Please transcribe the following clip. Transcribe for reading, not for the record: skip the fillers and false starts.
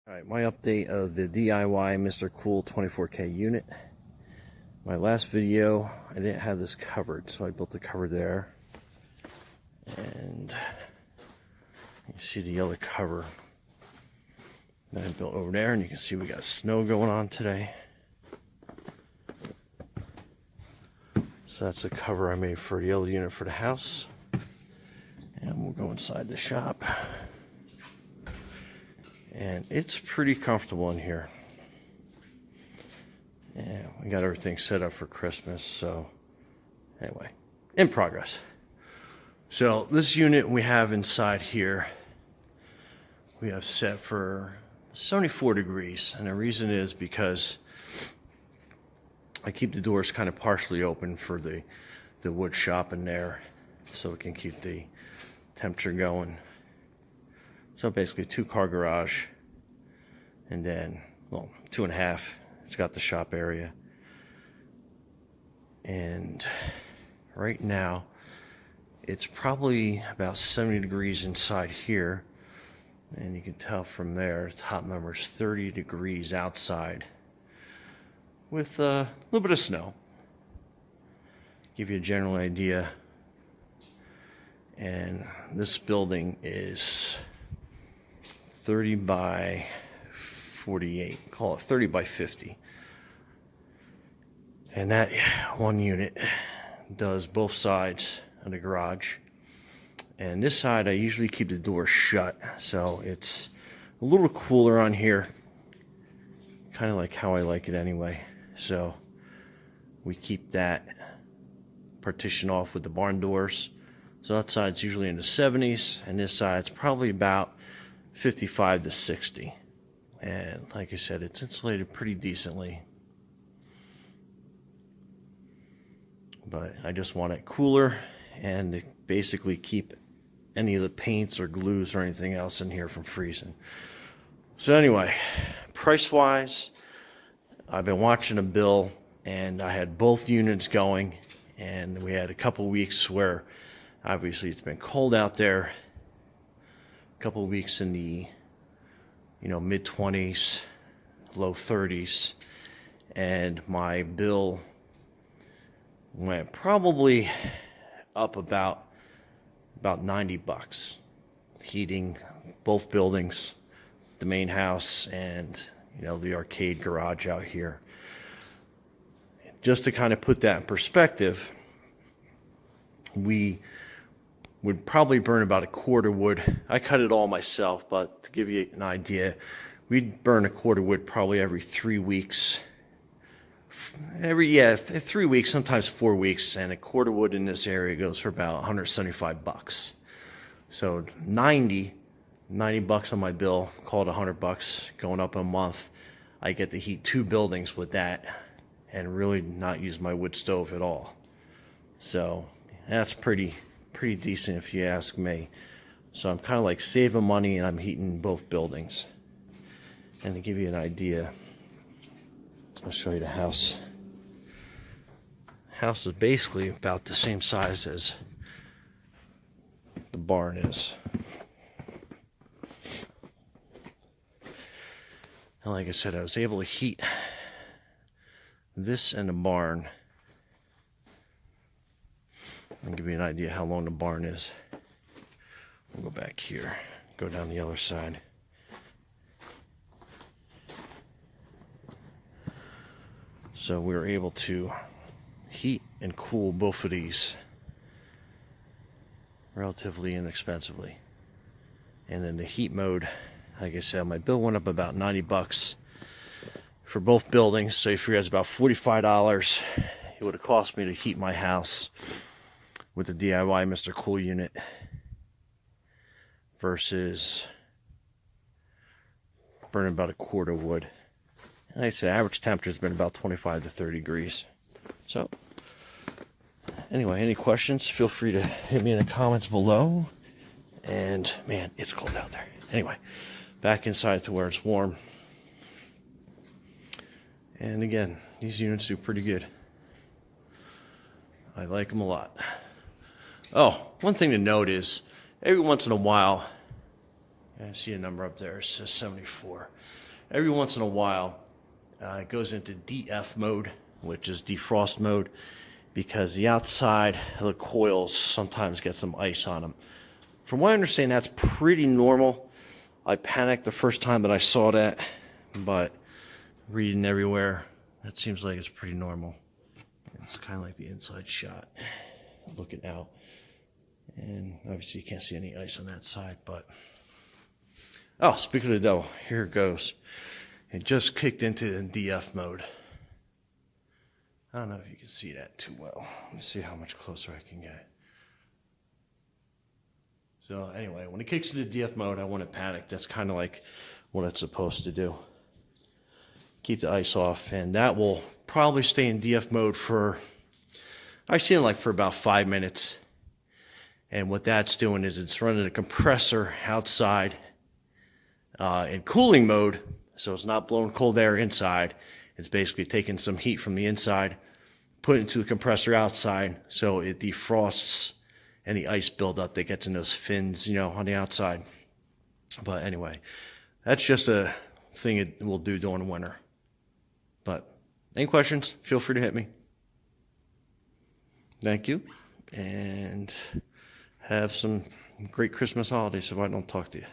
Alright, my update of the DIY MRCOOL 24K unit. My last video, I didn't have this covered, so I built the cover there. And you see the other cover that I built over there, and you can see we got snow going on today. So that's the cover I made for the other unit for the house. And we'll go inside the shop. And it's pretty comfortable in here. And we got everything set up for Christmas, so anyway, in progress. So this unit we have inside here, we have set for 74 degrees. And the reason is because I keep the doors kind of partially open for the wood shop in there, so we can keep the temperature going. So basically 2-car garage, and then, well, 2.5. It's got the shop area. And right now, it's probably about 70 degrees inside here. And you can tell from there, top number is 30 degrees outside with a little bit of snow. Give you a general idea. And this building is 30 by 48, call it 30 by 50. And that one unit does both sides of the garage. And this side I usually keep the door shut, so it's a little cooler on here. Kind of like how I like it anyway. So we keep that partition off with the barn doors. So that side's usually in the 70s, and this side's probably about 55 to 60. And like I said, it's insulated pretty decently. But I just want it cooler and to basically keep any of the paints or glues or anything else in here from freezing. So anyway, price-wise, I've been watching a bill, and I had both units going, and we had a couple weeks where obviously it's been cold out there. A couple of weeks in the mid-20s, low 30s, and my bill went probably up about $90. Heating both buildings, the main house and the arcade garage out here. Just to kind of put that in perspective, we would probably burn about a quart of wood. I cut it all myself, but to give you an idea, we'd burn a quart of wood probably every 3 weeks. 3 weeks, sometimes 4 weeks, and a quart of wood in this area goes for about $175. So $90 on my bill, call it $100 going up a month. I get to heat 2 buildings with that and really not use my wood stove at all. So that's pretty decent if you ask me. So I'm kind of like saving money, and I'm heating both buildings. And to give you an idea, I'll show you the house. House is basically about the same size as the barn is. And like I said, I was able to heat this and the barn. I'll give you an idea how long the barn is. We'll go back here, go down the other side. So we were able to heat and cool both of these relatively inexpensively. And then the heat mode, like I said, my bill went up about $90 for both buildings. So if you guys about $45, it would have cost me to heat my house with the DIY MRCOOL unit versus burning about a quart of wood. And like I said, average temperature has been about 25 to 30 degrees. So anyway, any questions, feel free to hit me in the comments below. And man, it's cold out there. Anyway, back inside to where it's warm. And again, these units do pretty good. I like them a lot. Oh, one thing to note is every once in a while I see a number up there. It says 74. Every once in a while, it goes into DF mode, which is defrost mode, because the outside of the coils sometimes get some ice on them. From what I understand, that's pretty normal. I panicked the first time that I saw that, but reading everywhere, that seems like it's pretty normal. It's kind of like the inside shot, looking out. And obviously you can't see any ice on that side, but... Oh, speaking of the devil, here it goes. It just kicked into DF mode. I don't know if you can see that too well. Let me see how much closer I can get. So anyway, when it kicks into DF mode, I wouldn't panic. That's kind of like what it's supposed to do. Keep the ice off, and that will probably stay in DF mode for, I've seen it like for about 5 minutes. And what that's doing is it's running a compressor outside in cooling mode, so it's not blowing cold air inside. It's basically taking some heat from the inside, put it into the compressor outside, so it defrosts any ice buildup that gets in those fins, you know, on the outside. But anyway, that's just a thing it will do during the winter. But any questions, feel free to hit me. Thank you, and have some great Christmas holidays if I don't talk to you.